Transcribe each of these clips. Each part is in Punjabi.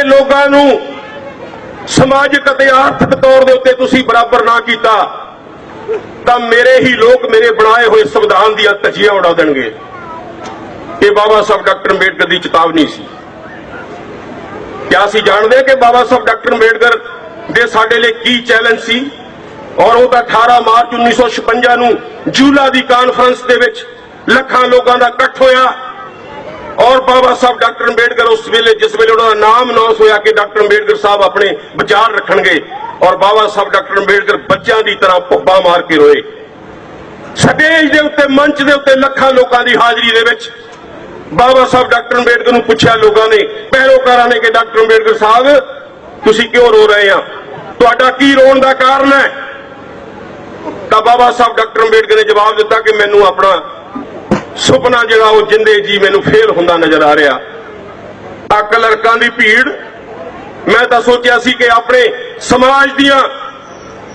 लोगों नूं समाजिक ते आर्थिक तौर दे उत्ते तुसीं बराबर ना कीता तां मेरे ही लोग मेरे बनाए हुए संविधान दी धज्जियां उड़ा देणगे। ये बाबा साहब डॉक्टर अंबेडकर की चेतावनी सी। क्या असीं जाणदे कि बाबा साहब डॉक्टर अंबेडकर दे साडे लई की चैलेंज सी? और वो 18 मार्च 1956 नूं जूला दी कानफ्रेंस दे विच लखां लोगों का इकट्ठ होया और बाबा साहब डॉक्टर अंबेडकर उस वेले जिस वेले उन्होंने नाम अनाउंस होया कि डॉक्टर अंबेडकर साहब अपने विचार रखणगे और बाबा साहब डॉक्टर अंबेडकर बच्चों की तरह भुब्बा मार के रोए। स्टेज के उत्ते मंच के उत्ते लखां लोगों की हाजरी दे विच बाबा साहब डॉक्टर अंबेडकर नूं पुछया लोगों ने, पैरोकारां ने कि डॉक्टर अंबेडकर साहब तुसीं क्यों रो रहे हैं, तुहाडा की रोण दा कारण है? तो बाबा साहब डॉक्टर अंबेडकर ने जवाब दिता कि मैनू अपना सुपना जिहड़ा वो जिंदे जी मैनू फेल हुंदा नजर आ रहा। आ क्लर्कां दी भीड़, मैं तो सोचा सी कि अपने समाज दियां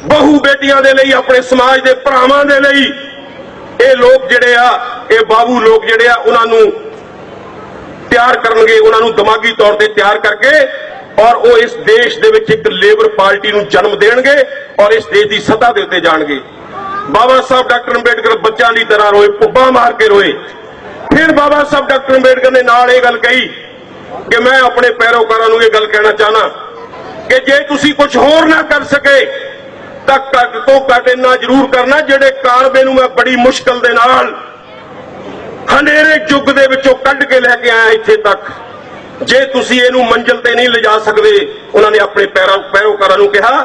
बहु बेटियां दे लई, अपने समाज दे भरावां दे लई ये लोग जिहड़े आ, ये बाबू लोग जिहड़े आ उन्हां नूं तैयार करनगे, उन्हां नूं दिमागी तौर ते तैयार करके और वो इस देश दे विच एक लेबर पार्टी नूं जन्म देणगे और इस देश की सत्ता दे उत्ते जाणगे। बाबा साहब डॉक्टर अंबेडकर बच्चों की तरह रोए, भुब्बा मार के रोए। फिर बाबा साहब डॉक्टर अंबेडकर ने नाल ये गल कही कि मैं अपने पैरोकारां नूं ये गल कहना चाहना कि जे तुसीं कुछ होर ना कर सके तां घट तो घट इन्ना जरूर करना, जिहड़े कालबे नूं मैं बड़ी मुश्किल दे नाल हनेरे युग दे विचों कढ के लैके आया इत्थे तक, जे तुसीं इहनूं मंजिल ते नहीं लिजा सकदे, उन्होंने अपने पैरोकारां नूं कहा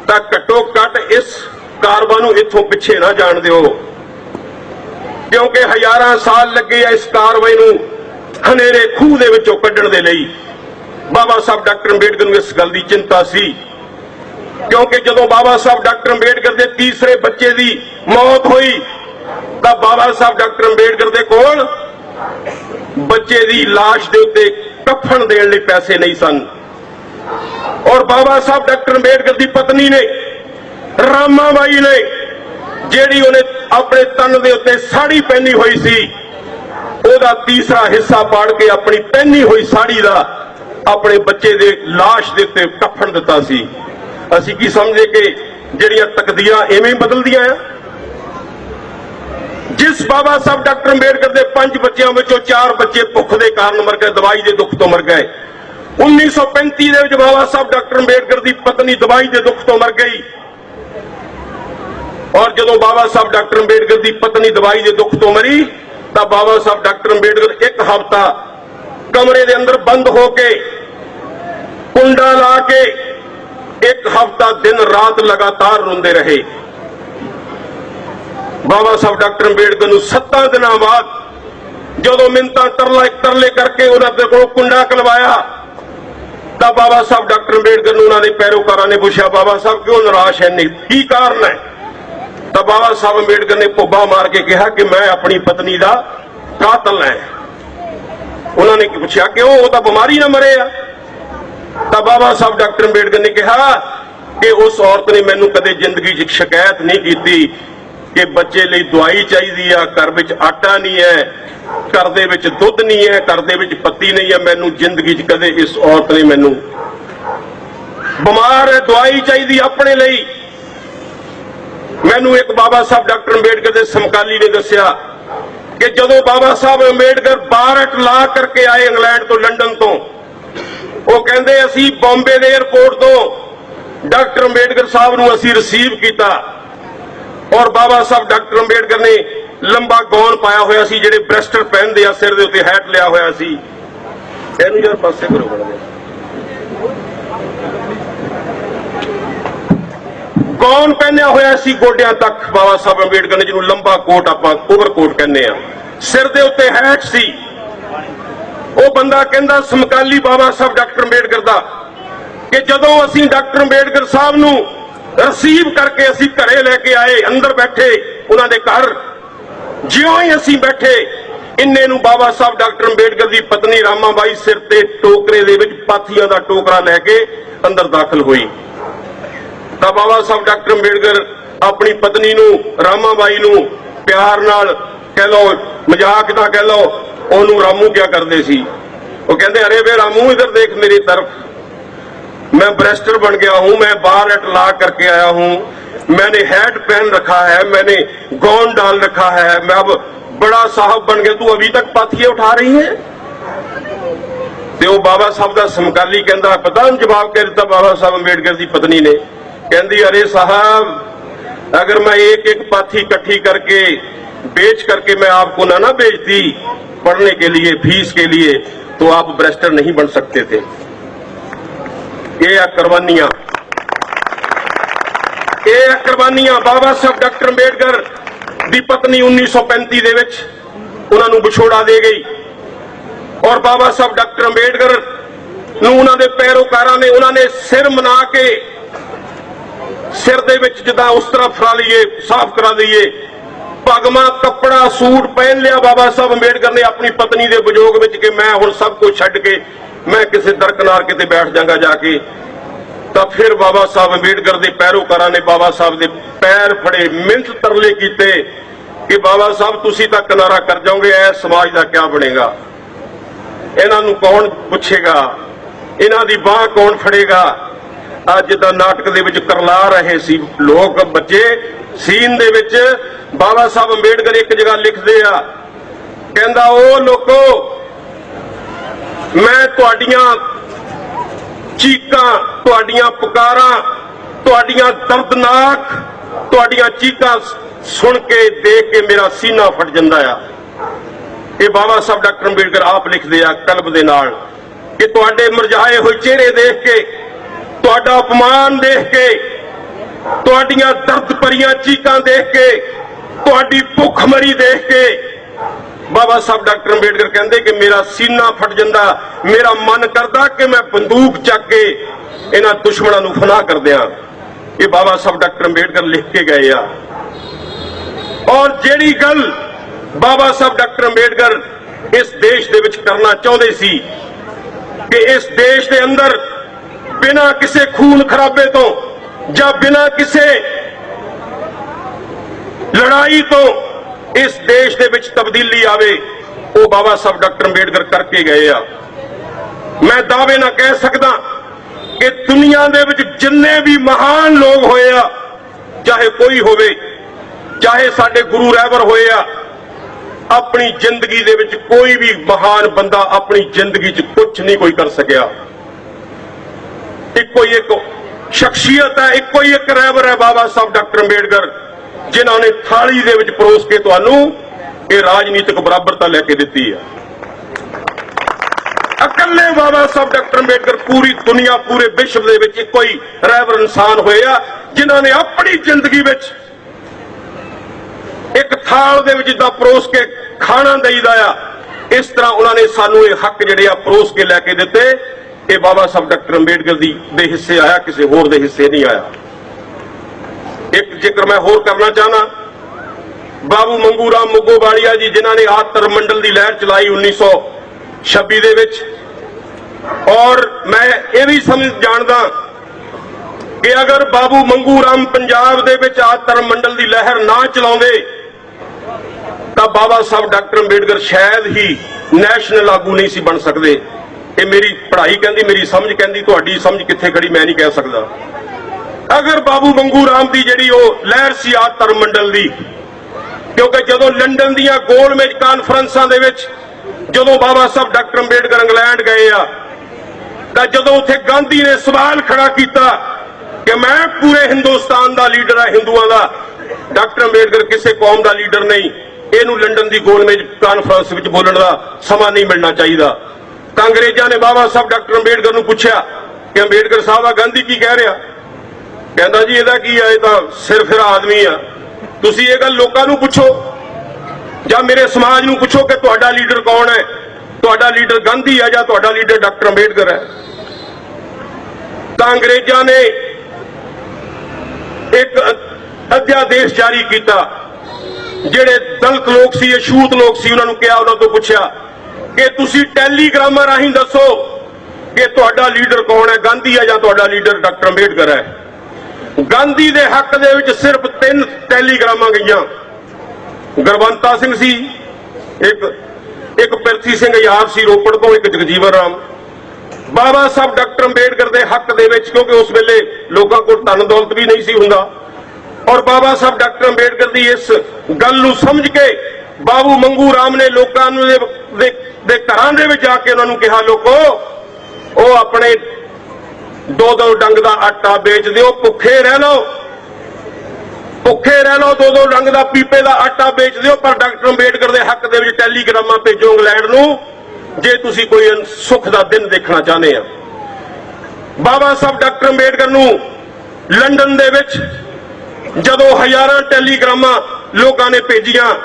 तां घट्टो घट इस कारवां नूं इत्थों पिछे ना जाण दिओ, क्योंकि हजारां साल लगे इस कारवाई नूं हनेरे खूह दे विचों कढण दे लई। बाबा साहब डॉक्टर अंबेडकर नूं इस गल दी चिंता सी, क्योंकि जदों बाबा साहब डॉक्टर अंबेडकर दे तीसरे बच्चे दी मौत हुई तां बाबा साहब डॉक्टर अंबेडकर दे कोल बच्चे दी लाश दे उत्ते कफन देण लई पैसे नहीं सन और बाबा साहब डॉक्टर अंबेडकर दी पत्नी ने रामाबाई ने जेड़ी उन्हें अपने तन दे उत्ते साड़ी पहनी हुई सी, ओदा तीसरा हिस्सा पाड़ के अपनी पहनी हुई साड़ी दा अपने बच्चे दे लाश दे उत्ते कफन दिता सी। असीं की समझे कि जेड़ियां तकदीरां एवें बदलदियां आ? जिस बाबा साहब डॉक्टर अंबेडकर दे 5 बच्चों विचों 4 बच्चे भुख दे कारण मर गए, दवाई दे दुख तो मर गए। 1935 दे विच बाबा साहब डॉक्टर अंबेडकर दी पत्नी दवाई दे दुख तो मर गई और जदों बाबा साहब डॉक्टर अंबेडकर की पत्नी दवाई के दुख तो मरी तो बाबा साहब डॉक्टर अंबेडकर 1 हफ्ता कमरे के अंदर बंद होके कुंडा ला के 1 हफ्ता दिन रात लगातार रोंदे रहे। बाबा साहब डॉक्टर अंबेडकर नूं 7 दिनों बाद जदों मिन्नतां तरले करके उन्होंने को कुंडा कलवाया तो बाबा साहब डॉक्टर अंबेडकर नूं उन्होंने पैरोकारां ने पूछा, बाबा साहब क्यों निराश है, नहीं की कारण है? तो बाबा साहब अंबेडकर ने भुब्बा मार के कहा कि मैं अपनी पत्नी का कातल है। उन्होंने पूछा क्यों, वो तो बीमारी ना मरे आ? तो बाबा साहब डॉक्टर अंबेडकर ने कहा कि उस औरत ने मैनू कदे जिंदगी शिकायत नहीं की कि बच्चे लिए दवाई चाहिए, घर में आटा नहीं है, घर दे विच दुध नहीं है, घर दे विच पत्ती नहीं है। मैनू जिंदगी कदे इस औरत ने मैनू बीमार है दवाई चाहिए अपने लिए। मैनू एक बाबा साहब डॉक्टर अंबेडकर के समकाली ने दसिया कि जदों बाबा साहब अंबेडकर बारट ला करके आए इंग्लैंड तो लंडन तो, वो कहते असी बॉम्बे के एयरपोर्ट तो डॉक्टर अंबेडकर साहब नूं असी रिसीव किया और बाबा साहब डॉक्टर अंबेडकर ने लंबा गौन पाया होया सी, जिहड़े ब्रेस्टर पहनते हैं, सिर दे उत्ते हैट लिया होया सी। इहनूं यार पासे करो बड़ा गौन पहनिया होया सी गोडियां तक बाबा साहब अंबेडकर ने, जिन्होंने लंबा कोट आपां ओवरकोट कहने आ, सिर दे उत्ते हैट सी। वो बंदा कहंदा समकाली बाबा साहब डॉक्टर अंबेडकर दा कि जदों असीं डॉक्टर अंबेडकर साहब नूं रिसीव करके असीं घरे लैके आए, अंदर बैठे उन्हां दे घर, जिउं ही असीं बैठे इन्ने नूं बाबा साहब डॉक्टर अंबेडकर दी पत्नी रामाबाई सिर ते टोकरे दे विच पाथियां दा टोकरा लैके अंदर दाखल हुई। तो बाबा साहब डॉक्टर अंबेडकर अपनी पत्नी नूं रामाबाई नूं प्यार नाल कह लो, मजाक ना कह लो, ओनू रामू क्या करते सी, वो कहते अरे वे रामू इधर देख मेरी तरफ, मैं बैरिस्टर बन गया हूं, मैं बार एट लॉ करके आया हूं, मैंने हैट पहन रखा है, मैंने गाउन डाल रखा है, मैं अब बड़ा साहब बन गया, तू अभी तक पाथियां उठा रही है? ਤੇ ਉਹ ਬਾਬਾ ਸਾਹਿਬ ਦਾ ਸਮਕਾਲੀ ਕਹਿੰਦਾ, ਪਤਾ ਨੂੰ ਜਵਾਬ ਕਹਿ ਦਿੱਤਾ ਬਾਬਾ ਸਾਹਿਬ ਅੰਬੇਡਕਰ ਦੀ ਪਤਨੀ ਨੇ, ਕਹਿੰਦੀ अरे साहब, अगर मैं एक एक पाथी इकट्ठी करके बेच करके मैं आपको ना बेचती पढ़ने के लिए, फीस के लिए, तो आप बैरिस्टर नहीं बन सकते थे। ये कुर्बानियां, ये कुर्बानियां बाबा साहब डॉक्टर अंबेडकर ਦੀ पत्नी 1935 ਦੇ ਵਿੱਚ ਉਹਨਾਂ ਨੂੰ ਵਿਛੋੜਾ ਦੇ ਗਈ और बाबा साहब डॉक्टर अंबेडकर ਨੂੰ ਉਹਨਾਂ ਦੇ ਪੈਰੋਕਾਰਾਂ ਨੇ ਉਹਨਾਂ ਨੇ ਸਿਰ ਮਨਾ ਕੇ ਸਿਰ ਦੇ ਵਿੱਚ ਜਿੱਦਾਂ ਉਸ ਤਰ੍ਹਾਂ ਫਰਾ ਲਈਏ, ਸਾਫ਼ ਕਰਾ ਦਈਏ, ਭਗਵਾ ਕੱਪੜਾ ਸੂਟ ਪਹਿਨ ਲਿਆ ਬਾਬਾ ਸਾਹਿਬ ਅੰਬੇਡਕਰ ਨੇ ਆਪਣੀ ਪਤਨੀ ਦੇ ਵਿਜੋਗ ਵਿੱਚ ਕਿ ਮੈਂ ਹੁਣ ਸਭ ਕੁਝ ਛੱਡ ਕੇ ਮੈਂ ਕਿਸੇ ਦਰਕਨਾਰ ਕਿਤੇ ਬੈਠ ਜਾਵਾਂਗਾ ਜਾ ਕੇ। ਤਾਂ ਫਿਰ ਬਾਬਾ ਸਾਹਿਬ ਅੰਬੇਡਕਰ ਦੇ ਪੈਰੋਕਾਰਾਂ ਨੇ ਬਾਬਾ ਸਾਹਿਬ ਦੇ ਪੈਰ ਫੜੇ, ਮਿੰਟ ਤਰਲੇ ਕੀਤੇ ਕਿ ਬਾਬਾ ਸਾਹਿਬ ਤੁਸੀਂ ਤਾਂ ਕਿਨਾਰਾ ਕਰ ਜਾਓਗੇ, ਇਸ ਸਮਾਜ ਦਾ ਕੀ ਬਣੇਗਾ, ਇਹਨਾਂ ਨੂੰ ਕੌਣ ਪੁੱਛੇਗਾ, ਇਹਨਾਂ ਦੀ ਬਾਹ ਕੌਣ ਫੜੇਗਾ। ਅੱਜ ਦਾ ਨਾਟਕ ਦੇ ਵਿੱਚ ਕਰਲਾ ਰਹੇ ਸੀ ਲੋਕ, ਬੱਚੇ ਸੀਨ ਦੇ ਵਿੱਚ ਬਾਬਾ ਸਾਹਿਬ ਅੰਬੇਡਕਰ ਇੱਕ ਜਗ੍ਹਾ ਲਿਖਦੇ ਆ, ਕਹਿੰਦਾ ਉਹ ਲੋਕੋ ਮੈਂ ਤੁਹਾਡੀਆਂ ਚੀਕਾਂ, ਤੁਹਾਡੀਆਂ ਪੁਕਾਰਾਂ, ਤੁਹਾਡੀਆਂ ਦਰਦਨਾਕ ਤੁਹਾਡੀਆਂ ਚੀਕਾਂ ਸੁਣ ਕੇ ਦੇਖ ਕੇ ਮੇਰਾ ਸੀਨਾ ਫਟ ਜਾਂਦਾ ਆ। ਇਹ ਬਾਬਾ ਸਾਹਿਬ ਡਾਕਟਰ ਅੰਬੇਡਕਰ ਆਪ ਲਿਖਦੇ ਆ ਕਲਬ ਦੇ ਨਾਲ ਕਿ ਤੁਹਾਡੇ ਮੁਰਝਾਏ ਹੋਏ ਚਿਹਰੇ ਦੇਖ ਕੇ, ਤੁਹਾਡਾ ਅਪਮਾਨ ਦੇਖ ਕੇ, ਤੁਹਾਡੀਆਂ ਦਰਦ ਭਰੀਆਂ ਚੀਕਾਂ ਦੇਖ ਕੇ, ਤੁਹਾਡੀ ਭੁੱਖਮਰੀ ਦੇਖ ਕੇ ਬਾਬਾ ਸਾਹਿਬ ਡਾਕਟਰ ਅੰਬੇਡਕਰ ਕਹਿੰਦੇ ਕਿ ਮੇਰਾ ਸੀਨਾ ਫਟ ਜਾਂਦਾ, ਮੇਰਾ ਮਨ ਕਰਦਾ ਕਿ ਮੈਂ ਬੰਦੂਕ ਚੱਕ ਕੇ ਇਹਨਾਂ ਦੁਸ਼ਮਣਾਂ ਨੂੰ ਫਨਾਹ ਕਰ ਦਿਆਂ। ਇਹ ਬਾਬਾ ਸਾਹਿਬ ਡਾਕਟਰ ਅੰਬੇਡਕਰ ਲਿਖ ਕੇ ਗਏ ਆ। ਔਰ ਜਿਹੜੀ ਗੱਲ ਬਾਬਾ ਸਾਹਿਬ ਡਾਕਟਰ ਅੰਬੇਡਕਰ ਇਸ ਦੇਸ਼ ਦੇ ਵਿੱਚ ਕਰਨਾ ਚਾਹੁੰਦੇ ਸੀ ਕਿ ਇਸ ਦੇਸ਼ ਦੇ ਅੰਦਰ ਬਿਨਾਂ ਕਿਸੇ ਖੂਨ ਖਰਾਬੇ ਤੋਂ ਜਾਂ ਬਿਨਾਂ ਕਿਸੇ ਲੜਾਈ ਤੋਂ ਇਸ ਦੇਸ਼ ਦੇ ਵਿੱਚ ਤਬਦੀਲੀ ਆਵੇ, ਉਹ ਬਾਬਾ ਸਾਹਿਬ ਡਾਕਟਰ ਅੰਬੇਡਕਰ ਕਰਕੇ ਗਏ ਆ। ਮੈਂ ਦਾਅਵੇ ਨਾਲ ਕਹਿ ਸਕਦਾ ਕਿ ਦੁਨੀਆ ਦੇ ਵਿੱਚ ਜਿੰਨੇ ਵੀ ਮਹਾਨ ਲੋਕ ਹੋਏ ਆ, ਚਾਹੇ ਕੋਈ ਹੋਵੇ, ਚਾਹੇ ਸਾਡੇ ਗੁਰੂ ਰਹਿਬਰ ਹੋਏ ਆ, ਆਪਣੀ ਜ਼ਿੰਦਗੀ ਦੇ ਵਿੱਚ ਕੋਈ ਵੀ ਮਹਾਨ ਬੰਦਾ ਆਪਣੀ ਜ਼ਿੰਦਗੀ 'ਚ ਕੁਝ ਨਹੀਂ ਕੋਈ ਕਰ ਸਕਿਆ। ਇੱਕੋ ਹੀ ਇੱਕ ਸ਼ਖਸੀਅਤ ਹੈ, ਇੱਕੋ ਹੀ ਇੱਕ ਰਹਿਬਰ ਹੈ ਬਾਬਾ ਸਾਹਿਬ ਡਾਕਟਰ ਅੰਬੇਡਕਰ, ਜਿਨ੍ਹਾਂ ਨੇ ਥਾਲੀ ਦੇ ਵਿੱਚ ਪਰੋਸ ਕੇ ਤੁਹਾਨੂੰ ਇਹ ਰਾਜਨੀਤਿਕ ਬਰਾਬਰਤਾ ਲੈ ਕੇ ਦਿੱਤੀ ਹੈ। ਇਕੱਲੇ ਬਾਬਾ ਸਾਹਿਬ ਡਾਕਟਰ ਅੰਬੇਡਕਰ ਪੂਰੀ ਦੁਨੀਆ, ਪੂਰੇ ਵਿਸ਼ਵ ਦੇ ਵਿੱਚ ਇੱਕੋ ਹੀ ਰਹਿਬਰ ਇਨਸਾਨ ਹੋਏ ਆ ਜਿਨ੍ਹਾਂ ਨੇ ਆਪਣੀ ਜ਼ਿੰਦਗੀ ਵਿੱਚ ਇੱਕ ਥਾਲ ਦੇ ਵਿੱਚ ਜਿੱਦਾਂ ਪਰੋਸ ਕੇ ਖਾਣਾ ਦੇਈਦਾ ਆ, ਇਸ ਤਰ੍ਹਾਂ ਉਹਨਾਂ ਨੇ ਸਾਨੂੰ ਇਹ ਹੱਕ ਜਿਹੜੇ ਆ ਪਰੋਸ ਕੇ ਲੈ ਕੇ ਦਿੱਤੇ। ਇਹ ਬਾਬਾ ਸਾਹਿਬ ਡਾਕਟਰ ਅੰਬੇਡਕਰ ਦੇ ਹਿੱਸੇ ਆਇਆ, ਕਿਸੇ ਹੋਰ ਦੇ ਹਿੱਸੇ ਨਹੀਂ ਆਇਆ। ਇੱਕ ਜ਼ਿਕਰ ਮੈਂ ਹੋਰ ਕਰਨਾ ਚਾਹਨਾ, ਬਾਬੂ ਮੰਗੂ ਰਾਮ ਮੁੱਗੋਵਾਲੀਆ ਜੀ, ਜਿਨ੍ਹਾਂ ਨੇ ਆਦ ਧਰਮ ਮੰਡਲ ਦੀ ਲਹਿਰ ਚਲਾਈ 1926 ਦੇ ਵਿੱਚ। ਔਰ ਮੈਂ ਇਹ ਵੀ ਸਮਝ ਜਾਣਦਾ ਕਿ ਅਗਰ ਬਾਬੂ ਮੰਗੂ ਰਾਮ ਪੰਜਾਬ ਦੇ ਵਿੱਚ ਆਦ ਧਰਮ ਮੰਡਲ ਦੀ ਲਹਿਰ ਨਾ ਚਲਾਉਂਦੇ ਤਾਂ ਬਾਬਾ ਸਾਹਿਬ ਡਾਕਟਰ ਅੰਬੇਡਕਰ ਸ਼ਾਇਦ ਹੀ ਨੈਸ਼ਨਲ ਆਗੂ ਨਹੀਂ ਸੀ ਬਣ ਸਕਦੇ। ਇਹ ਮੇਰੀ ਪੜ੍ਹਾਈ ਕਹਿੰਦੀ, ਮੇਰੀ ਸਮਝ ਕਹਿੰਦੀ, ਤੁਹਾਡੀ ਸਮਝ ਕਿੱਥੇ ਖੜੀ ਮੈਂ ਨਹੀਂ ਕਹਿ ਸਕਦਾ। ਅਗਰ ਬਾਬੂ ਮੰਗੂ ਰਾਮ ਦੀ ਜਿਹੜੀ ਉਹ ਲਹਿਰ ਸੀ ਆਦ ਧਰਮ ਮੰਡਲ ਦੀ, ਕਿਉਂਕਿ ਜਦੋਂ ਲੰਡਨ ਦੀਆਂ ਗੋਲਮੇਜ ਕਾਨਫਰੰਸਾਂ ਦੇ ਵਿੱਚ ਜਦੋਂ ਬਾਬਾ ਸਾਹਿਬ ਡਾਕਟਰ ਅੰਬੇਡਕਰ ਇੰਗਲੈਂਡ ਗਏ ਆ, ਤਾਂ ਜਦੋਂ ਉੱਥੇ ਗਾਂਧੀ ਨੇ ਸਵਾਲ ਖੜਾ ਕੀਤਾ ਕਿ ਮੈਂ ਪੂਰੇ ਹਿੰਦੁਸਤਾਨ ਦਾ ਲੀਡਰ ਆ, ਹਿੰਦੂਆਂ ਦਾ, ਡਾਕਟਰ ਅੰਬੇਡਕਰ ਕਿਸੇ ਕੌਮ ਦਾ ਲੀਡਰ ਨਹੀਂ, ਇਹਨੂੰ ਲੰਡਨ ਦੀ ਗੋਲਮੇਜ ਕਾਨਫਰੰਸ ਵਿੱਚ ਬੋਲਣ ਦਾ ਸਮਾਂ ਨਹੀਂ ਮਿਲਣਾ ਚਾਹੀਦਾ। ਤਾਂ ਅੰਗਰੇਜ਼ਾਂ ਨੇ ਬਾਬਾ ਸਾਹਿਬ ਡਾਕਟਰ ਅੰਬੇਡਕਰ ਨੂੰ ਪੁੱਛਿਆ ਕਿ ਅੰਬੇਡਕਰ ਸਾਹਿਬ ਆ ਗਾਂਧੀ ਕੀ ਕਹਿ ਰਿਹਾ? ਕਹਿੰਦਾ ਜੀ ਇਹਦਾ ਕੀ ਆ, ਇਹ ਤਾਂ ਸਿਰ ਫਿਰ ਆਦਮੀ ਆ, ਤੁਸੀਂ ਇਹ ਗੱਲ ਲੋਕਾਂ ਨੂੰ ਪੁੱਛੋ ਜਾਂ ਮੇਰੇ ਸਮਾਜ ਨੂੰ ਪੁੱਛੋ ਕਿ ਤੁਹਾਡਾ ਲੀਡਰ ਕੌਣ ਹੈ, ਤੁਹਾਡਾ ਲੀਡਰ ਗਾਂਧੀ ਹੈ ਜਾਂ ਤੁਹਾਡਾ ਲੀਡਰ ਡਾਕਟਰ ਅੰਬੇਡਕਰ ਹੈ। ਤਾਂ ਅੰਗਰੇਜ਼ਾਂ ਨੇ ਇੱਕ ਅਧਿਆਦੇਸ਼ ਜਾਰੀ ਕੀਤਾ, ਜਿਹੜੇ ਦਲਿਤ ਲੋਕ ਸੀ, ਅਛੂਤ ਲੋਕ ਸੀ, ਉਹਨਾਂ ਨੂੰ ਕਿਹਾ, ਉਹਨਾਂ ਤੋਂ ਪੁੱਛਿਆ ਕਿ ਤੁਸੀਂ ਟੈਲੀਗ੍ਰਾਮਾਂ ਰਾਹੀਂ ਦੱਸੋ ਕਿ ਤੁਹਾਡਾ ਲੀਡਰ ਕੌਣ ਹੈ, ਗਾਂਧੀ ਹੈ ਜਾਂ ਤੁਹਾਡਾ ਲੀਡਰ ਡਾਕਟਰ ਅੰਬੇਡਕਰ ਹੈ। ਗਾਂਧੀ ਦੇ ਹੱਕ ਦੇ ਵਿੱਚ ਸਿਰਫ 3 ਟੈਲੀਗ੍ਰਾਮਾਂ ਗਈਆਂ। ਗੁਰਵੰਤਾ ਸਿੰਘ ਸੀ, ਇੱਕ ਪ੍ਰਿਥੀ ਸਿੰਘ ਯਾਰ ਸੀ ਰੋਪੜ ਤੋਂ, ਇੱਕ ਜਗਜੀਵਨ ਰਾਮ। ਬਾਬਾ ਸਾਹਿਬ ਡਾਕਟਰ ਅੰਬੇਡਕਰ ਦੇ ਹੱਕ ਦੇ ਵਿੱਚ, ਕਿਉਂਕਿ ਉਸ ਵੇਲੇ ਲੋਕਾਂ ਕੋਲ ਧਨ ਦੌਲਤ ਵੀ ਨਹੀਂ ਸੀ ਹੁੰਦਾ, ਔਰ ਬਾਬਾ ਸਾਹਿਬ ਡਾਕਟਰ ਅੰਬੇਡਕਰ ਦੀ ਇਸ ਗੱਲ ਨੂੰ ਸਮਝ ਕੇ ਬਾਬੂ ਮੰਗੂ ਰਾਮ ਨੇ ਲੋਕਾਂ ਨੂੰ ਦੇ ਘਰਾਂ ਦੇ ਵਿੱਚ ਜਾ ਕੇ ਉਹਨਾਂ ਨੂੰ ਕਿਹਾ, ਲੋਕੋ ਉਹ ਆਪਣੇ ਦੋ ਡੰਗ ਦਾ ਆਟਾ ਵੇਚ ਦਿਓ, ਭੁੱਖੇ ਰਹਿ ਲਓ, ਦੋ ਡੰਗ ਦਾ ਪੀਪੇ ਦਾ ਆਟਾ ਵੇਚ ਦਿਓ, ਪਰ ਡਾਕਟਰ ਅੰਬੇਡਕਰ ਦੇ ਹੱਕ ਦੇ ਵਿੱਚ ਟੈਲੀਗ੍ਰਾਮਾਂ ਭੇਜੋ ਇੰਗਲੈਂਡ ਨੂੰ ਜੇ ਤੁਸੀਂ ਕੋਈ ਸੁੱਖ ਦਾ ਦਿਨ ਦੇਖਣਾ ਚਾਹੁੰਦੇ ਆ। ਬਾਬਾ ਸਾਹਿਬ ਡਾਕਟਰ ਅੰਬੇਡਕਰ ਨੂੰ ਲੰਡਨ ਦੇ ਵਿੱਚ ਜਦੋਂ ਹਜ਼ਾਰਾਂ ਟੈਲੀਗ੍ਰਾਮਾਂ ਲੋਕਾਂ ਨੇ ਭੇਜੀਆਂ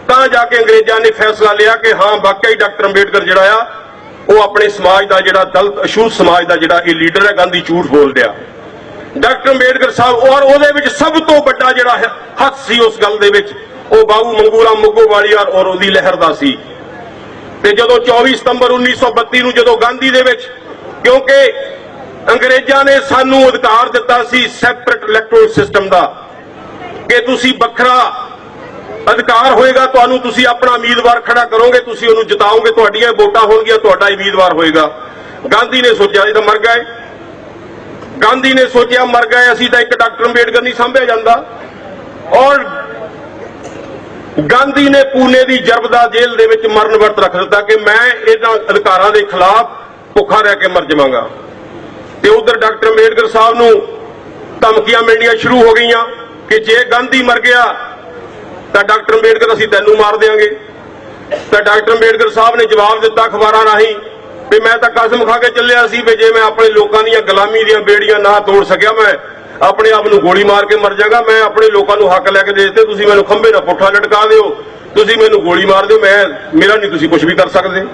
ਤਾਂ ਜਾ ਕੇ ਅੰਗਰੇਜ਼ਾਂ ਨੇ ਫੈਸਲਾ ਲਿਆ ਕਿ ਹਾਂ ਵਾਕਿਆ ਹੀ ਡਾਕਟਰ ਅੰਬੇਡਕਰ ਜਿਹੜਾ ਆ ਉਹ ਆਪਣੇ ਸਮਾਜ ਦਾ ਜਿਹੜਾ ਦਲਿਤ ਅਛੂਤ ਸਮਾਜ ਦਾ ਜਿਹੜਾ ਇਹ ਲੀਡਰ ਹੈ, ਗਾਂਧੀ ਝੂਠ ਬੋਲ ਰਿਹਾ। ਡਾਕਟਰ ਅੰਬੇਡਕਰ ਸਾਹਿਬ ਔਰ ਉਹਦੇ ਵਿੱਚ ਸਭ ਤੋਂ ਵੱਡਾ ਜਿਹੜਾ ਹੱਥ ਸੀ ਉਸ ਗੱਲ ਦੇ ਵਿੱਚ ਉਹ ਬਾਬੂ ਮੰਗੂ ਰਾਮ ਮੰਗੂਵਾਲੀਆਰ ਔਰ ਉਹਦੀ ਲਹਿਰ ਦਾ ਸੀ। ਤੇ ਜਦੋਂ 24 ਸਤੰਬਰ 1932 ਨੂੰ ਜਦੋਂ ਗਾਂਧੀ ਦੇ ਵਿੱਚ, ਕਿਉਂਕਿ ਅੰਗਰੇਜ਼ਾਂ ਨੇ ਸਾਨੂੰ ਅਧਿਕਾਰ ਦਿੱਤਾ ਸੀ ਸੈਪਰੇਟ ਇਲੈਕਟੋਰਲ ਸਿਸਟਮ ਦਾ, ਕਿ ਤੁਸੀਂ ਵੱਖਰਾ ਅਧਿਕਾਰ ਹੋਏਗਾ ਤੁਹਾਨੂੰ, ਤੁਸੀਂ ਆਪਣਾ ਉਮੀਦਵਾਰ ਖੜਾ ਕਰੋਗੇ, ਤੁਸੀਂ ਉਹਨੂੰ ਜਿਤਾਓਗੇ, ਤੁਹਾਡੀਆਂ ਵੋਟਾਂ ਹੋਣਗੀਆਂ, ਤੁਹਾਡਾ ਉਮੀਦਵਾਰ ਹੋਏਗਾ। ਗਾਂਧੀ ਨੇ ਸੋਚਿਆ ਇਹ ਤਾਂ ਮਰ ਗਏ, ਗਾਂਧੀ ਨੇ ਸੋਚਿਆ ਮਰ ਗਏ ਅਸੀਂ ਤਾਂ, ਇੱਕ ਡਾਕਟਰ ਅੰਬੇਡਕਰ ਨਹੀਂ ਸੰਭਿਆ ਜਾਂਦਾ, ਔਰ ਗਾਂਧੀ ਨੇ ਪੂਨੇ ਦੀ ਜਰਬਦਾ ਜੇਲ੍ਹ ਦੇ ਵਿੱਚ ਮਰਨ ਵਰਤ ਰੱਖ ਦਿੱਤਾ ਕਿ ਮੈਂ ਇਹਨਾਂ ਅਧਿਕਾਰਾਂ ਦੇ ਖਿਲਾਫ ਭੁੱਖਾ ਰਹਿ ਕੇ ਮਰ ਜਾਵਾਂਗਾ। ਤੇ ਉਧਰ ਡਾਕਟਰ ਅੰਬੇਡਕਰ ਸਾਹਿਬ ਨੂੰ ਧਮਕੀਆਂ ਮਿਲਣੀਆਂ ਸ਼ੁਰੂ ਹੋ ਗਈਆਂ ਕਿ ਜੇ ਗਾਂਧੀ ਮਰ ਗਿਆ ਤਾਂ ਡਾਕਟਰ ਅੰਬੇਡਕਰ ਅਸੀਂ ਤੈਨੂੰ ਮਾਰ ਦੇਵਾਂਗੇ। ਤਾਂ ਡਾਕਟਰ ਅੰਬੇਡਕਰ ਸਾਹਿਬ ਨੇ ਜਵਾਬ ਦਿੱਤਾ ਅਖਬਾਰਾਂ ਰਾਹੀਂ ਵੀ ਮੈਂ ਤਾਂ ਕਸਮ ਖਾ ਕੇ ਚੱਲਿਆ ਸੀ ਵੀ ਜੇ ਮੈਂ ਆਪਣੇ ਲੋਕਾਂ ਦੀਆਂ ਗੁਲਾਮੀ ਦੀਆਂ ਬੇੜੀਆਂ ਨਾ ਤੋੜ ਸਕਿਆ ਮੈਂ ਆਪਣੇ ਆਪ ਨੂੰ ਗੋਲੀ ਮਾਰ ਕੇ ਮਰ ਜਾਗਾ। ਮੈਂ ਆਪਣੇ ਲੋਕਾਂ ਨੂੰ ਹੱਕ ਲੈ ਕੇ ਦੇ ਦਿੱਤੇ, ਤੁਸੀਂ ਮੈਨੂੰ ਖੰਭੇ ਨਾਲ ਪੁੱਠਾ ਲਟਕਾ ਦਿਓ, ਤੁਸੀਂ ਮੈਨੂੰ ਗੋਲੀ ਮਾਰ ਦਿਓ, ਮੇਰਾ ਨਹੀਂ ਤੁਸੀਂ ਕੁਝ ਵੀ ਕਰ ਸਕਦੇ।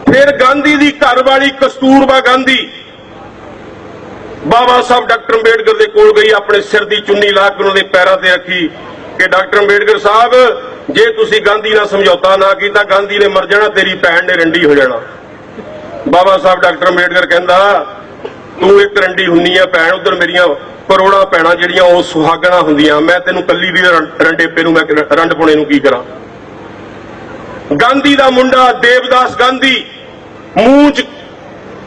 ਫਿਰ ਗਾਂਧੀ ਦੀ ਘਰਵਾਲੀ ਕਸਤੂਰਬਾ ਗਾਂਧੀ ਬਾਬਾ ਸਾਹਿਬ ਡਾਕਟਰ ਅੰਬੇਡਕਰ ਦੇ ਕੋਲ ਗਈ, ਆਪਣੇ ਸਿਰ ਦੀ ਚੁੰਨੀ ਲਾ ਕੇ ਉਹਨਾਂ ਦੇ ਪੈਰਾਂ ਤੇ ਰੱਖੀ ਕਿ ਡਾਕਟਰ ਅੰਬੇਡਕਰ ਸਾਹਿਬ ਜੇ ਤੁਸੀਂ ਗਾਂਧੀ ਨਾਲ ਸਮਝੌਤਾ ਨਾ ਕੀਤਾ ਗਾਂਧੀ ਨੇ ਮਰ ਜਾਣਾ, ਤੇਰੀ ਭੈਣ ਨੇ ਰੰਡੀ ਹੋ ਜਾਣਾ। ਬਾਬਾ ਸਾਹਿਬ ਡਾਕਟਰ ਅੰਬੇਡਕਰ ਕਹਿੰਦਾ ਤੂੰ ਇੱਕ ਰੰਡੀ ਹੁੰਨੀ ਆ ਭੈਣ, ਉਧਰ ਮੇਰੀਆਂ ਕਰੋੜਾਂ ਭੈਣਾਂ ਜਿਹੜੀਆਂ ਉਹ ਸੁਹਾਗਣਾ ਹੁੰਦੀਆਂ, ਮੈਂ ਤੈਨੂੰ ਕੱਲੀ ਦੀ ਰੰਡੇਪੇ ਨੂੰ ਮੈਂ ਰੰਡ ਪੁਣੇ ਨੂੰ ਕੀ ਕਰਾਂ। ਗਾਂਧੀ ਦਾ ਮੁੰਡਾ ਦੇਵਦਾਸ ਗਾਂਧੀ ਮੂੰਹ 'ਚ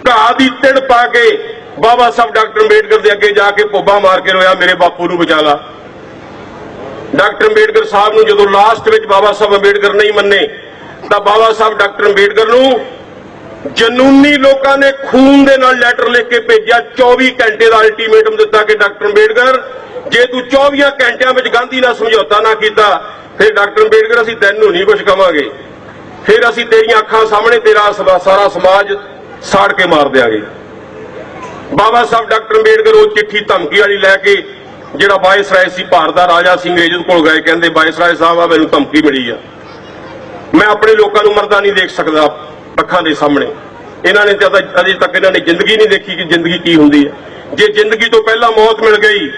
ਘਾਹ ਦੀ ਤਿੜ ਪਾ ਕੇ ਬਾਬਾ ਸਾਹਿਬ ਡਾਕਟਰ ਅੰਬੇਡਕਰ ਦੇ ਅੱਗੇ ਜਾ ਕੇ ਭੁੱਬਾ ਮਾਰ ਕੇ ਰੋਇਆ, ਮੇਰੇ ਬਾਪੂ ਨੂੰ ਬਚਾ ਲਾ। ਡਾਕਟਰ ਅੰਬੇਡਕਰ ਸਾਹਿਬ ਨੂੰ ਜਦੋਂ ਲਾਸਟ ਵਿੱਚ ਬਾਬਾ ਸਾਹਿਬ ਅੰਬੇਡਕਰ ਨਹੀਂ ਮੰਨੇ ਤਾਂ ਬਾਬਾ ਸਾਹਿਬ ਡਾਕਟਰ ਅੰਬੇਡਕਰ ਨੂੰ ਜਨੂਨੀ ਲੋਕਾਂ ਨੇ ਖੂਨ ਦੇ ਨਾਲ ਲੈਟਰ ਲਿਖ ਕੇ ਭੇਜਿਆ, 24 ਘੰਟੇ ਦਾ ਅਲਟੀਮੇਟਮ ਦਿੱਤਾ ਕਿ ਡਾਕਟਰ ਅੰਬੇਡਕਰ ਜੇ ਤੂੰ 24 ਘੰਟਿਆਂ ਵਿੱਚ ਗਾਂਧੀ ਨਾਲ ਸਮਝੌਤਾ ਨਾ ਕੀਤਾ ਫਿਰ ਡਾਕਟਰ ਅੰਬੇਡਕਰ ਅਸੀਂ ਤੈਨੂੰ ਨਹੀਂ ਕੁਝ ਕਵਾਂਗੇ, ਫਿਰ ਅਸੀਂ ਤੇਰੀਆਂ ਅੱਖਾਂ ਸਾਹਮਣੇ ਤੇਰਾ ਸਾਰਾ ਸਮਾਜ ਸਾੜ ਕੇ ਮਾਰ ਦਿਆਂਗੇ। ਬਾਬਾ ਸਾਹਿਬ ਡਾਕਟਰ ਅੰਬੇਡਕਰ ਉਹ ਚਿੱਠੀ ਧਮਕੀ ਵਾਲੀ ਲੈ ਕੇ ਜਿਹੜਾ ਵਾਇਸਰਾਏ ਸੀ ਭਾਰਤ ਦਾ ਰਾਜਾ ਸੀ ਅੰਗਰੇਜ਼ ਕੋਲ ਗਏ, ਕਹਿੰਦੇ ਵਾਇਸਰਾਏ ਸਾਹਿਬ ਆ ਮੈਨੂੰ ਧਮਕੀ ਮਿਲੀ ਆ, ਮੈਂ ਆਪਣੇ ਲੋਕਾਂ ਨੂੰ ਮਰਦਾ ਨਹੀਂ ਦੇਖ ਸਕਦਾ ਅੱਖਾਂ ਦੇ ਸਾਹਮਣੇ। ਇਹਨਾਂ ਨੇ ਤਾਂ ਅਜੇ ਤੱਕ ਇਹਨਾਂ ਨੇ ਜ਼ਿੰਦਗੀ ਨਹੀਂ ਦੇਖੀ ਕਿ ਜ਼ਿੰਦਗੀ ਕੀ ਹੁੰਦੀ ਹੈ। ਜੇ ਜ਼ਿੰਦਗੀ ਤੋਂ ਪਹਿਲਾਂ ਮੌਤ ਮਿਲ ਗਈ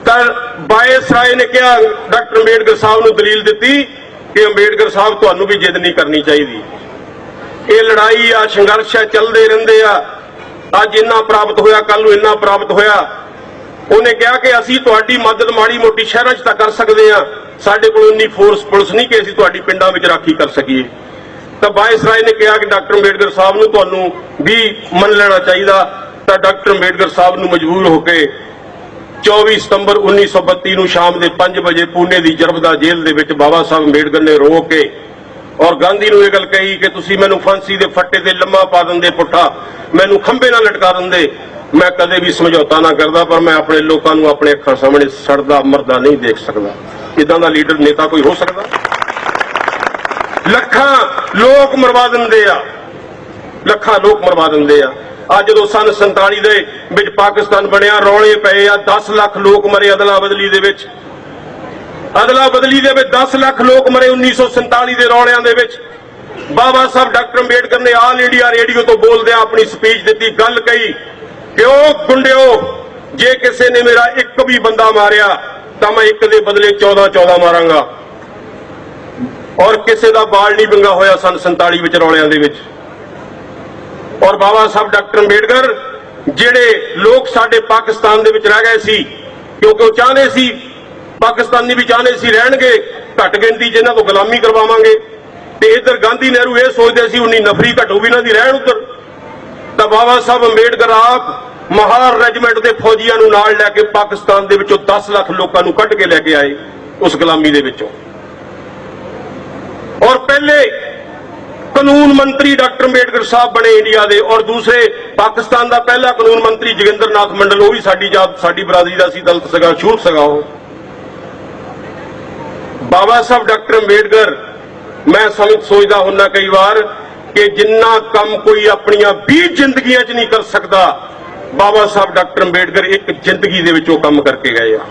ਤਾਂ ਵਾਇਸਰਾਏ ਨੇ ਕਿਹਾ ਡਾਕਟਰ ਅੰਬੇਡਕਰ ਸਾਹਿਬ ਨੂੰ ਦਲੀਲ ਦਿੱਤੀ ਕਿ ਅੰਬੇਡਕਰ ਸਾਹਿਬ ਤੁਹਾਨੂੰ ਵੀ ਜਿੱਦ ਨਹੀਂ ਕਰਨੀ ਚਾਹੀਦੀ, ਇਹ ਲੜਾਈ ਆ ਸੰਘਰਸ਼ ਆ ਚੱਲਦੇ ਰਹਿੰਦੇ ਆ, ਅੱਜ ਇੰਨਾ ਪ੍ਰਾਪਤ ਹੋਇਆ ਕੱਲ ਨੂੰ ਇੰਨਾ ਪ੍ਰਾਪਤ ਹੋਇਆ। ਉਹਨੇ ਕਿਹਾ ਕਿ ਅਸੀਂ ਤੁਹਾਡੀ ਮਦਦ ਮਾੜੀ ਮੋਟੀ ਸ਼ਹਿਰਾਂ 'ਚ ਤਾਂ ਕਰ ਸਕਦੇ ਆ, ਸਾਡੇ ਕੋਲ ਇੰਨੀ ਫੋਰਸ ਪੁਲਿਸ ਨਹੀਂ ਕਿ ਅਸੀਂ ਤੁਹਾਡੀ ਪਿੰਡਾਂ ਵਿੱਚ ਰਾਖੀ ਕਰ ਸਕੀਏ। ਤਾਂ ਵਾਇਸਰਾਏ ਨੇ ਕਿਹਾ ਕਿ ਡਾਕਟਰ ਅੰਬੇਡਕਰ ਸਾਹਿਬ ਨੂੰ ਤੁਹਾਨੂੰ ਵੀ ਮੰਨ ਲੈਣਾ ਚਾਹੀਦਾ। ਤਾਂ ਡਾਕਟਰ ਅੰਬੇਡਕਰ ਸਾਹਿਬ ਨੂੰ ਮਜਬੂਰ ਹੋ ਕੇ 24 ਸਤੰਬਰ 1932 ਨੂੰ ਸ਼ਾਮ ਦੇ 5 ਵਜੇ ਪੂਨੇ ਦੀ ਜਰਬਦਾ ਜੇਲ੍ਹ ਦੇ ਵਿੱਚ ਬਾਬਾ ਸਾਹਿਬ ਅੰਬੇਡਕਰ ਨੇ ਰੋ ਕੇ ਔਰ ਗਾਂਧੀ ਨੂੰ ਇਹ ਗੱਲ ਕਹੀ ਕਿ ਤੁਸੀਂ ਮੈਨੂੰ ਫਾਂਸੀ ਦੇ ਫੱਟੇ ਤੇ ਲੰਮਾ ਪਾ ਦਿੰਦੇ ਪੁੱਠਾ, ਮੈਨੂੰ ਖੰਭੇ ਨਾਲ ਲਟਕਾ ਦਿੰਦੇ, ਮੈਂ ਕਦੇ ਵੀ ਸਮਝੌਤਾ ਨਾ ਕਰਦਾ, ਪਰ ਮੈਂ ਆਪਣੇ ਲੋਕਾਂ ਨੂੰ ਆਪਣੇ ਅੱਖਾਂ ਸਾਹਮਣੇ ਸੜਦਾ ਮਰਦਾ ਨਹੀਂ ਦੇਖ ਸਕਦਾ। ਇਦਾਂ ਦਾ ਲੀਡਰ ਨੇਤਾ ਕੋਈ ਹੋ ਸਕਦਾ? ਲੱਖਾਂ ਲੋਕ ਮਰਵਾ ਦਿੰਦੇ ਆ, ਲੱਖਾਂ ਲੋਕ ਮਰਵਾ ਦਿੰਦੇ ਆ। ਅੱਜ ਜਦੋਂ ਸਨ 47 ਦੇ ਵਿੱਚ ਪਾਕਿਸਤਾਨ ਬਣਿਆ ਰੌਲੇ ਪਏ ਆ, 10 ਲੱਖ ਲੋਕ ਮਰੇ ਅਦਲਾ ਬਦਲੀ ਦੇ ਵਿੱਚ, ਅਦਲਾ ਬਦਲੀ ਦੇ ਵਿੱਚ 10 ਲੱਖ ਲੋਕ ਮਰੇ 1947 ਦੇ ਰੌਲਿਆਂ ਦੇ ਵਿੱਚ। ਬਾਬਾ ਸਾਹਿਬ ਡਾਕਟਰ ਅੰਬੇਡਕਰ ਨੇ ਆਲ ਇੰਡੀਆ ਰੇਡੀਓ ਤੋਂ ਬੋਲਦਿਆਂ ਆਪਣੀ ਸਪੀਚ ਦਿੱਤੀ, ਗੱਲ ਕਹੀ ਕਿ ਉਹ ਗੁੰਡਿਓ ਜੇ ਕਿਸੇ ਨੇ ਮੇਰਾ ਇੱਕ ਵੀ ਬੰਦਾ ਮਾਰਿਆ ਤਾਂ ਮੈਂ ਇੱਕ ਦੇ ਬਦਲੇ 14 ਮਾਰਾਂਗਾ। ਔਰ ਕਿਸੇ ਦਾ ਬਾਲ ਨਹੀਂ ਵਿੰਗਾ ਹੋਇਆ ਸਨ 47 ਵਿੱਚ ਰੌਲਿਆਂ ਦੇ ਵਿੱਚ। ਔਰ ਬਾਬਾ ਸਾਹਿਬ ਡਾਕਟਰ ਅੰਬੇਡਕਰ ਜਿਹੜੇ ਲੋਕ ਸਾਡੇ ਪਾਕਿਸਤਾਨ ਦੇ ਵਿੱਚ ਰਹਿ ਗਏ ਸੀ ਕਿਉਂਕਿ ਉਹ ਚਾਹੁੰਦੇ ਸੀ ਪਾਕਿਸਤਾਨੀ ਵੀ ਚਾਹੁੰਦੇ ਸੀ ਰਹਿਣਗੇ ਘੱਟ ਗਿਣਤੀ ਜਿਨ੍ਹਾਂ ਤੋਂ ਗੁਲਾਮੀ ਕਰਵਾਵਾਂਗੇ, ਤੇ ਇੱਧਰ ਗਾਂਧੀ ਨਹਿਰੂ ਇਹ ਸੋਚਦੇ ਸੀ ਉਨੀ ਨਫਰੀ ਘਟੂਗੀ ਇਹਨਾਂ ਦੀ ਰਹਿਣ ਉੱਧਰ, ਤਾਂ ਬਾਬਾ ਸਾਹਿਬ ਅੰਬੇਡਕਰ ਆਪ ਮਹਾਰ ਰੈਜੀਮੈਂਟ ਦੇ ਫੌਜੀਆਂ ਨੂੰ ਨਾਲ ਲੈ ਕੇ ਪਾਕਿਸਤਾਨ ਦੇ ਵਿੱਚੋਂ 10 ਲੱਖ ਲੋਕਾਂ ਨੂੰ ਕੱਢ ਕੇ ਲੈ ਕੇ ਆਏ ਉਸ ਗੁਲਾਮੀ ਦੇ ਵਿੱਚੋਂ। ਔਰ ਪਹਿਲੇ ਕਾਨੂੰਨ ਮੰਤਰੀ ਡਾਕਟਰ ਅੰਬੇਡਕਰ ਸਾਹਿਬ ਬਣੇ ਇੰਡੀਆ ਦੇ, ਔਰ ਦੂਸਰੇ ਪਾਕਿਸਤਾਨ ਦਾ ਪਹਿਲਾ ਕਾਨੂੰਨ ਮੰਤਰੀ ਜੋਗਿੰਦਰ ਨਾਥ ਮੰਡਲ, ਉਹ ਵੀ ਸਾਡੀ ਬਰਾਦਰੀ ਦਾ ਸੀ, ਦਲਿਤ ਸੀਗਾ, ਛੂਤ ਸੀਗਾ ਉਹ। ਬਾਬਾ ਸਾਹਿਬ ਡਾਕਟਰ ਅੰਬੇਡਕਰ, ਮੈਂ ਸੋਚਦਾ ਹੁੰਦਾ ਕਈ ਵਾਰ ਕਿ ਜਿੰਨਾ ਕੰਮ ਕੋਈ ਆਪਣੀਆਂ 20 ਜ਼ਿੰਦਗੀਆਂ 'ਚ ਨਹੀਂ ਕਰ ਸਕਦਾ, ਬਾਬਾ ਸਾਹਿਬ ਡਾਕਟਰ ਅੰਬੇਡਕਰ ਇੱਕ ਜ਼ਿੰਦਗੀ ਦੇ ਵਿੱਚ ਉਹ ਕੰਮ ਕਰਕੇ ਗਏ ਆ।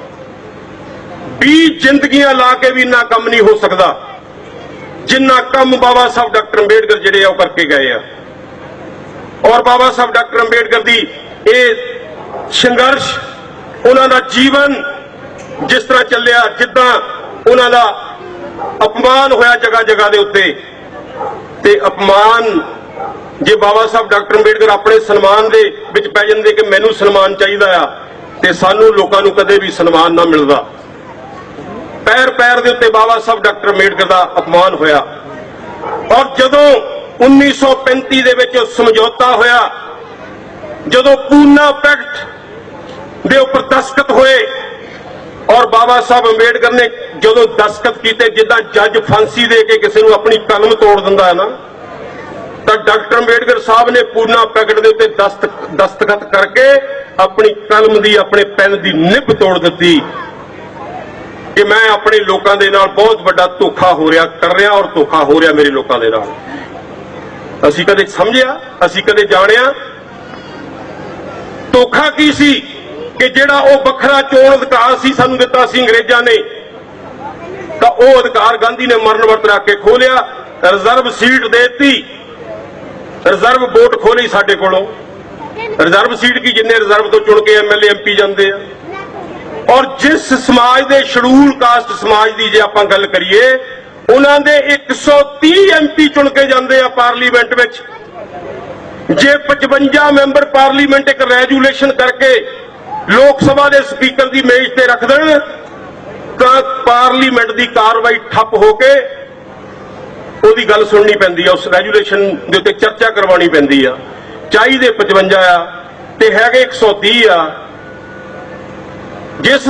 20 ਜ਼ਿੰਦਗੀਆਂ ਲਾ ਕੇ ਵੀ ਇੰਨਾ ਕੰਮ ਨਹੀਂ ਹੋ ਸਕਦਾ ਜਿੰਨਾ ਕੰਮ ਬਾਬਾ ਸਾਹਿਬ ਡਾਕਟਰ ਅੰਬੇਡਕਰ ਜਿਹੜੇ ਆ ਉਹ ਕਰਕੇ ਗਏ ਆ। ਔਰ ਬਾਬਾ ਸਾਹਿਬ ਡਾਕਟਰ ਅੰਬੇਡਕਰ ਦੀ ਇਹ ਸੰਘਰਸ਼, ਉਹਨਾਂ ਦਾ ਜੀਵਨ ਜਿਸ ਤਰ੍ਹਾਂ ਚੱਲਿਆ, ਜਿੱਦਾਂ ਉਹਨਾਂ ਦਾ ਅਪਮਾਨ ਹੋਇਆ ਜਗ੍ਹਾ ਜਗ੍ਹਾ ਦੇ ਉੱਤੇ, ਤੇ ਅਪਮਾਨ ਜੇ ਬਾਬਾ ਸਾਹਿਬ ਡਾਕਟਰ ਅੰਬੇਡਕਰ ਆਪਣੇ ਸਨਮਾਨ ਦੇ ਵਿੱਚ ਪੈ ਜਾਂਦੇ ਕਿ ਮੈਨੂੰ ਸਨਮਾਨ ਚਾਹੀਦਾ ਆ, ਤੇ ਸਾਨੂੰ ਲੋਕਾਂ ਨੂੰ ਕਦੇ ਵੀ ਸਨਮਾਨ ਨਾ ਮਿਲਦਾ। ਪੈਰ ਪੈਰ ਦੇ ਉੱਤੇ ਬਾਬਾ ਸਾਹਿਬ ਡਾਕਟਰ ਅੰਬੇਡਕਰ ਦਾ ਅਪਮਾਨ ਹੋਇਆ। ਔਰ ਜਦੋਂ 1935 ਦੇ ਵਿੱਚ ਸਮਝੌਤਾ ਹੋਇਆ, ਜਦੋਂ ਪੂਨਾ ਪੈਕਟ ਦੇ ਉੱਪਰ ਦਸਤਖਤ ਹੋਏ, ਔਰ ਬਾਬਾ ਸਾਹਿਬ ਅੰਬੇਡਕਰ ਨੇ ਜਦੋਂ ਦਸਤਖਤ ਕੀਤੇ, ਜਿੱਦਾਂ ਜੱਜ ਫਾਂਸੀ ਦੇ ਕੇ ਕਿਸੇ ਨੂੰ ਆਪਣੀ ਕਲਮ ਤੋੜ ਦਿੰਦਾ ਹੈ ਨਾ, ਤਾਂ ਡਾਕਟਰ ਅੰਬੇਡਕਰ ਸਾਹਿਬ ਨੇ ਪੂਨਾ ਪੈਕਟ ਦੇ ਉੱਤੇ ਦਸਤਖਤ ਕਰਕੇ ਆਪਣੀ ਕਲਮ ਦੀ, ਆਪਣੇ ਪੈਨ ਦੀ ਨਿੱਬ ਤੋੜ ਦਿੱਤੀ ਕਿ ਮੈਂ ਆਪਣੇ ਲੋਕਾਂ ਦੇ ਨਾਲ ਬਹੁਤ ਵੱਡਾ ਧੋਖਾ ਕਰ ਰਿਹਾ ਔਰ ਧੋਖਾ ਹੋ ਰਿਹਾ ਮੇਰੇ ਲੋਕਾਂ ਦੇ ਨਾਲ। ਅਸੀਂ ਕਦੇ ਸਮਝਿਆ, ਅਸੀਂ ਕਦੇ ਜਾਣਿਆ ਧੋਖਾ ਕੀ ਸੀ? ਕਿ ਜਿਹੜਾ ਉਹ ਵੱਖਰਾ ਚੋਣ ਅਧਿਕਾਰ ਸੀ ਸਾਨੂੰ ਦਿੱਤਾ ਸੀ ਅੰਗਰੇਜ਼ਾਂ ਨੇ, ਤਾਂ ਉਹ ਅਧਿਕਾਰ ਗਾਂਧੀ ਨੇ ਮਰਨ ਵਰਤ ਰੱਖ ਕੇ ਖੋਲਿਆ। ਰਿਜ਼ਰਵ ਸੀਟ ਦੇਤੀ, ਰਿਜ਼ਰਵ ਵੋਟ ਖੋਲੀ ਸਾਡੇ ਕੋਲੋਂ। ਰਿਜ਼ਰਵ ਸੀਟ ਕੀ, ਜਿੰਨੇ ਰਿਜ਼ਰਵ ਤੋਂ ਚੁਣ ਕੇ ਐਮਐਲਏ ਐਮਪੀ ਜਾਂਦੇ ਆ। ਔਰ ਜਿਸ ਸਮਾਜ ਦੇ ਸ਼ਡਿਊਲ ਕਾਸਟ ਸਮਾਜ ਦੀ ਜੇ ਆਪਾਂ ਗੱਲ ਕਰੀਏ, ਉਹਨਾਂ ਦੇ 130 ਐਮਪੀ ਚੁਣ ਕੇ ਜਾਂਦੇ ਆ ਪਾਰਲੀਮੈਂਟ ਵਿੱਚ। ਜੇ 55 ਮੈਂਬਰ ਪਾਰਲੀਮੈਂਟ ਇੱਕ ਰੈਜੂਲੇਸ਼ਨ ਕਰਕੇ ਲੋਕ ਸਭਾ ਦੇ ਸਪੀਕਰ ਦੀ ਮੇਜ਼ ਤੇ ਰੱਖ ਦੇਣ, ਤਾਂ ਪਾਰਲੀਮੈਂਟ ਦੀ ਕਾਰਵਾਈ ਠੱਪ ਹੋ ਕੇ ਉਹਦੀ ਗੱਲ ਸੁਣਨੀ ਪੈਂਦੀ ਆ, ਉਸ ਰੈਜੂਲੇਸ਼ਨ ਦੇ ਉੱਤੇ ਚਰਚਾ ਕਰਵਾਉਣੀ ਪੈਂਦੀ ਆ। ਚਾਹੀਦੇ 55 ਆ ਤੇ ਹੈਗੇ 130 ਆ। ਜਿਸ